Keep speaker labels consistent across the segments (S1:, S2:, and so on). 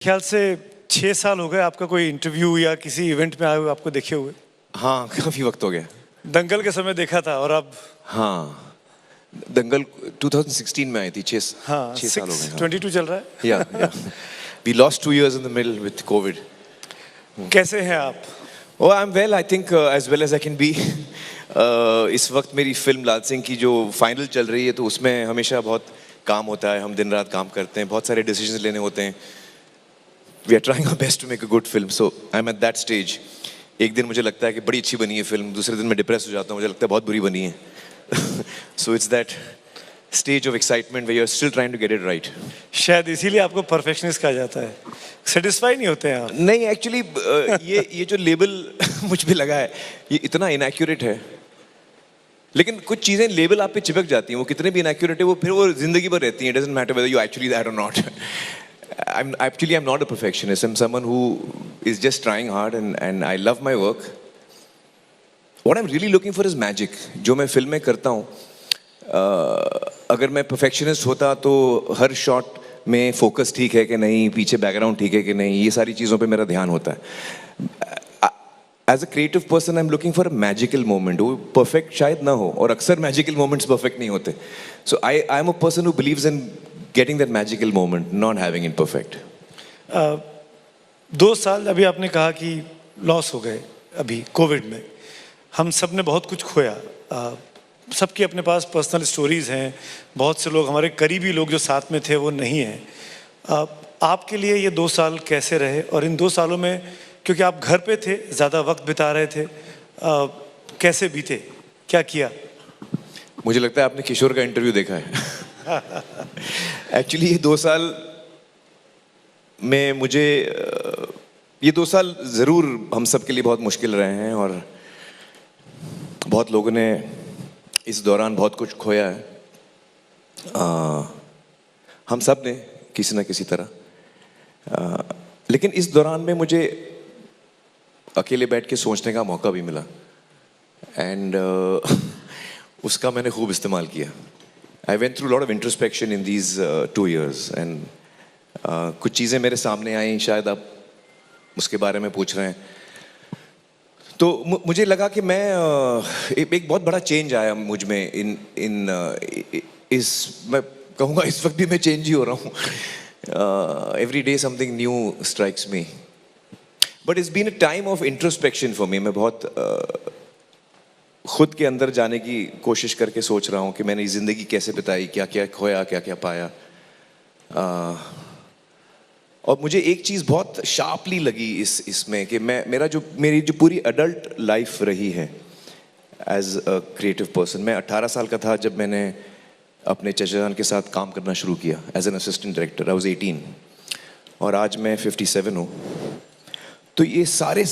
S1: ख्याल से 6 साल हो गए आपका कोई इंटरव्यू या किसी इवेंट में आए हुए आपको देखे हुए।
S2: हाँ, काफ़ी वक्त हो गया।
S1: दंगल के समय देखा था और अब
S2: हाँ, दंगल 2016 में आई थी।
S1: हाँ
S2: 6 साल हो गए।
S1: 6/22 चल रहा है।
S2: या we lost 2 years in the middle with COVID.
S1: कैसे हैं आप?
S2: Oh, I'm well. I think as well as I can be. इस वक्त मेरी फिल्म लाल सिंह की जो फाइनल चल रही है, तो उसमें हमेशा बहुत काम होता है। हम दिन रात काम करते हैं, बहुत सारे डिसीजंस लेने होते हैं। We are trying our best to make a good film. So I'm at that stage. एक दिन मुझे लगता है कि बड़ी अच्छी बनी है फिल्म, दूसरे दिन मैं डिप्रेस हो जाता हूँ, मुझे लगता है बहुत बुरी बनी है। So it's that stage of excitement where you're still trying to get it right.
S1: शायद इसीलिए आपको परफेक्शनिस्ट कहा जाता है। सेटिस्फाई नहीं होते हैं आप?
S2: नहीं, एक्चुअली ये जो लेबल मुझ पे लगा है, ये इतना इनएक्यूरेट है। लेकिन कुछ चीजें लेबल आप पे चिपक जाती हैं, वो कितने भी इनएक्यूरेट है, वो फिर वो जिंदगी भर रहती हैं। It doesn't matter whether you actually that or not. I'm not a perfectionist. I'm someone who is just trying hard and I love my work. What I'm really looking for is magic. जो मैं film में करता हूँ, अगर मैं perfectionist होता तो हर shot में फोकस ठीक है कि नहीं, पीछे बैकग्राउंड ठीक है कि नहीं, ये सारी चीज़ों पे मेरा ध्यान होता है। As a creative person, I'm looking for a magical moment. वो perfect शायद ना हो, और अक्सर magical moments perfect नहीं होते. So I'm a person who believes in getting that magical moment, not having it perfect.
S1: 2 साल अभी आपने कहा कि लॉस हो गए अभी कोविड में। हम सब ने बहुत कुछ खोया। सबके अपने पास पर्सनल स्टोरीज हैं। बहुत से लोग, हमारे करीबी लोग जो साथ में थे, वो नहीं हैं। आपके लिए ये 2 साल कैसे रहे? और इन 2 सालों में, क्योंकि आप घर पे थे, ज़्यादा वक्त बिता रहे थे, कैसे बीते, क्या किया?
S2: मुझे लगता है आपने किशोर का इंटरव्यू देखा है। एक्चुअली ये 2 साल में मुझे, ये 2 साल ज़रूर हम सब के लिए बहुत मुश्किल रहे हैं, और बहुत लोगों ने इस दौरान बहुत कुछ खोया है। हम सब ने किसी ना किसी तरह। लेकिन इस दौरान में मुझे अकेले बैठ के सोचने का मौका भी मिला, एंड उसका मैंने खूब इस्तेमाल किया। I went through a lot of introspection in these 2 years, and कुछ चीज़ें मेरे सामने आई, शायद आप उसके बारे में पूछ रहे हैं। तो मुझे लगा कि मैं एक बहुत बड़ा चेंज आया मुझ में। मैं कहूँगा इस वक्त भी मैं चेंज ही हो रहा हूँ। Every day something new strikes me, but it's been a time of introspection for me. मैं बहुत खुद के अंदर जाने की कोशिश करके सोच रहा हूँ कि मैंने ज़िंदगी कैसे बिताई, क्या क्या खोया, क्या क्या पाया। और मुझे एक चीज़ बहुत शार्पली लगी इसमें कि मेरी जो पूरी अडल्ट लाइफ रही है एज अ क्रिएटिव पर्सन। मैं 18 साल का था जब मैंने अपने चचा जान के साथ काम करना शुरू किया as an assistant director. I was 18, और आज मैं 57 हूँ। तो ये सारे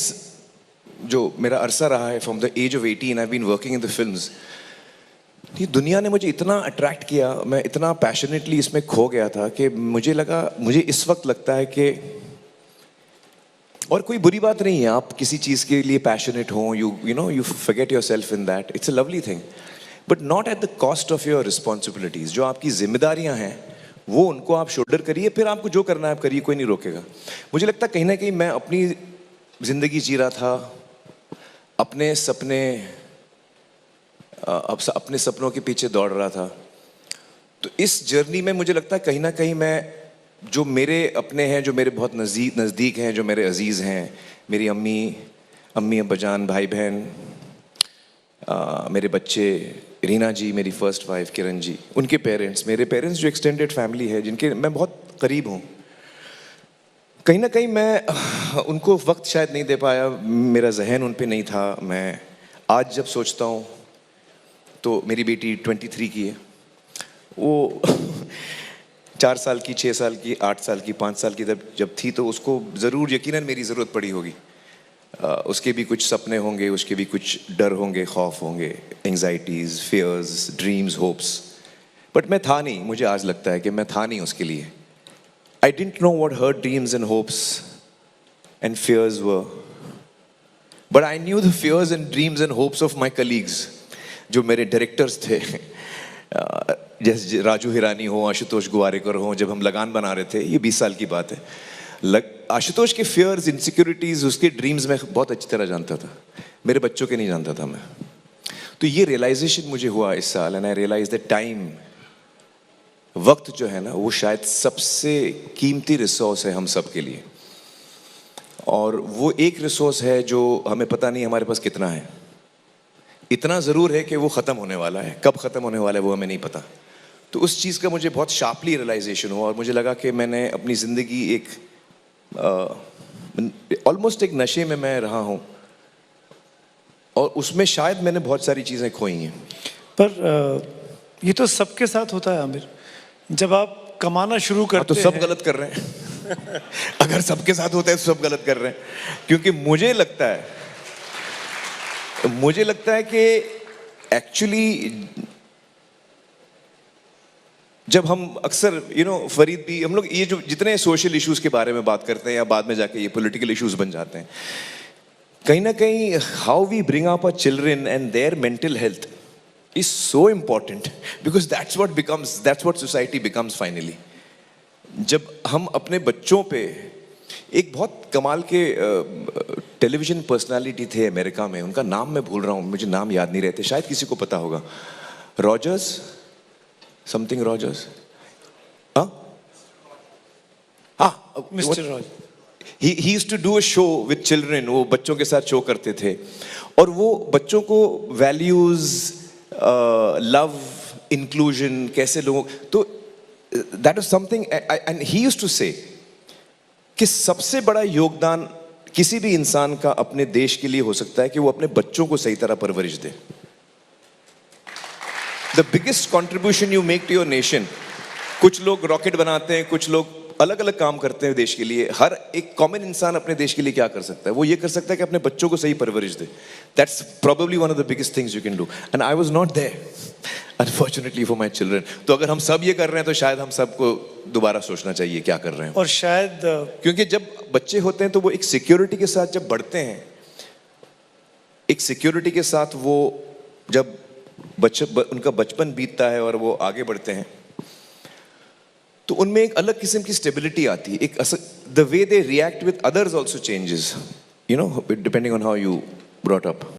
S2: जो मेरा अरसा रहा है, from the age of 18 I been working in the films, ये दुनिया ने मुझे इतना अट्रैक्ट किया, मैं इतना पैशनेटली इसमें खो गया था कि मुझे इस वक्त लगता है कि, और कोई बुरी बात नहीं है आप किसी चीज़ के लिए पैशनेट हो, you forget yourself in that, it's a lovely thing, but not at the cost of your responsibilities. जो आपकी जिम्मेदारियां हैं वो उनको आप शोल्डर करिए, फिर आपको जो करना है आप करिए, कोई नहीं रोकेगा। मुझे लगता है कहीं ना कहीं मैं अपनी ज़िंदगी जी रहा था, अपने सपनों के पीछे दौड़ रहा था। तो इस जर्नी में मुझे लगता है कहीं ना कहीं मैं, जो मेरे अपने हैं, जो मेरे बहुत नज़दीक हैं, जो मेरे अजीज़ हैं, मेरी अम्मी अब्बाजान, भाई बहन, मेरे बच्चे, रीना जी मेरी फर्स्ट वाइफ, किरण जी, उनके पेरेंट्स, मेरे पेरेंट्स जो एक्सटेंडेड फैमिली है, जिनके मैं बहुत करीब हूँ, कहीं ना कहीं मैं उनको वक्त शायद नहीं दे पाया, मेरा जहन उन पे नहीं था। मैं आज जब सोचता हूँ तो मेरी बेटी 23 की है, वो 4 साल की, 6 साल की, 8 साल की, 5 साल की जब थी, तो उसको ज़रूर यकीनन मेरी ज़रूरत पड़ी होगी। उसके भी कुछ सपने होंगे, उसके भी कुछ डर होंगे, खौफ होंगे, anxieties, fears, dreams, hopes, but मैं था नहीं। मुझे आज लगता है कि मैं था नहीं उसके लिए। I didn't know what her dreams and hopes and fears were, but I knew the fears and dreams and hopes of my colleagues, जो मेरे डायरेक्टर्स थे, जैसे राजू हिरानी हो, आशुतोष गुवारेकर हो। जब हम लगान बना रहे थे, ये 20 साल की बात है, आशुतोष के फियर्स, इनसिक्योरिटीज, उसके ड्रीम्स में बहुत अच्छी तरह जानता था, मेरे बच्चों के नहीं जानता था मैं। तो ये रियलाइजेशन मुझे हुआ इस साल, and I realise the time, वक्त जो है ना, वो शायद सबसे कीमती रिसोर्स है हम सब के लिए। और वो एक रिसोर्स है जो हमें पता नहीं हमारे पास कितना है। इतना ज़रूर है कि वो ख़त्म होने वाला है, कब ख़त्म होने वाला है वो हमें नहीं पता। तो उस चीज़ का मुझे बहुत शार्पली रियलाइजेशन हुआ, और मुझे लगा कि मैंने अपनी ज़िंदगी एक ऑलमोस्ट एक नशे में मैं रहा हूँ, और उसमें शायद मैंने बहुत सारी चीज़ें खोई हैं।
S1: पर ये तो सबके साथ होता है आमिर, जब आप कमाना शुरू करते
S2: तो सब
S1: हैं।
S2: गलत कर रहे हैं। अगर सबके साथ होता है तो सब गलत कर रहे हैं, क्योंकि मुझे लगता है कि एक्चुअली जब हम अक्सर फरीद भी, हम लोग ये जो जितने सोशल इश्यूज के बारे में बात करते हैं या बाद में जाके ये पॉलिटिकल इश्यूज बन जाते हैं, कहीं ना कहीं how we bring up our children and their mental health is so important, because that's what society becomes finally. जब हम अपने बच्चों पे, एक बहुत कमाल के टेलीविजन पर्सनालिटी थे अमेरिका में, उनका नाम मैं भूल रहा हूँ, मुझे नाम याद नहीं रहते, शायद किसी को पता होगा, Rogers, something Rogers,
S1: mister rows.
S2: He used to do a show with children, वो बच्चों के साथ शो करते थे, और वो बच्चों को वैल्यूज, लव, इंक्लूजन, कैसे लोगों, तो that is something, and he used to say कि सबसे बड़ा योगदान किसी भी इंसान का अपने देश के लिए हो सकता है कि वो अपने बच्चों को सही तरह परवरिश दे। The biggest contribution you make to your nation, कुछ लोग रॉकेट बनाते हैं, कुछ लोग अलग अलग काम करते हैं देश के लिए, हर एक कॉमन इंसान अपने देश के लिए क्या कर सकता है? वो ये कर सकता है कि अपने बच्चों को सही परवरिश दे। That's probably one of the biggest things you can do, and I was not there unfortunately for my children. तो अगर हम सब ये कर रहे हैं तो शायद हम सबको दोबारा सोचना चाहिए क्या कर रहे हैं।
S1: और शायद
S2: क्योंकि जब बच्चे होते हैं तो वो एक सिक्योरिटी के साथ जब बढ़ते हैं, एक सिक्योरिटी के साथ वो जब उनका बचपन बीतता है और वो आगे बढ़ते हैं, तो उनमें एक अलग किस्म की स्टेबिलिटी आती है, एक the way they react with others also changes, depending on how you brought up.